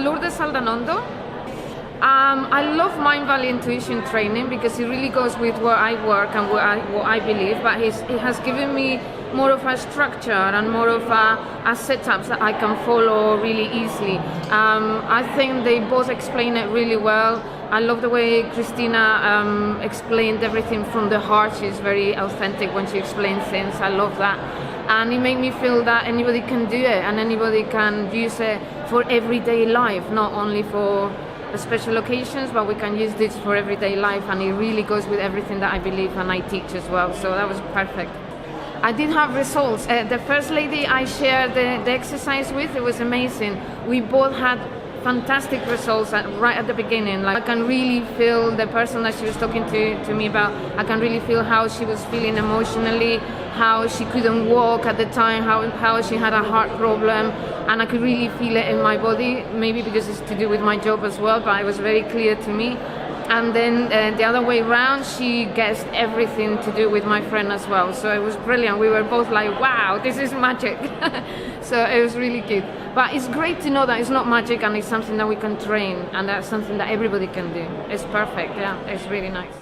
Lourdes Aldanondo. I love Mindvalley intuition training because it really goes with where I work and what I believe, but it has given me more of a structure and more of a setups that I can follow really easily. I think they both explain it really well. I love the way Christina explained everything from the heart. She's very authentic when she explains things. I love that. And it made me feel that anybody can do it and anybody can use it for everyday life, not only for the special occasions, but we can use this for everyday life, and it really goes with everything that I believe and I teach as well. So that was perfect. I did have results. The first lady I shared the exercise with, it was amazing. We both had fantastic results right at the beginning. Like, I can really feel the person that she was talking to me about. I can really feel how she was feeling emotionally, how she couldn't walk at the time, how she had a heart problem, and I could really feel it in my body, maybe because it's to do with my job as well, but it was very clear to me. And then the other way around, she guessed everything to do with my friend as well. So it was brilliant. We were both like, wow, this is magic. So it was really good. But it's great to know that it's not magic and it's something that we can train, and that's something that everybody can do. It's perfect, yeah, it's really nice.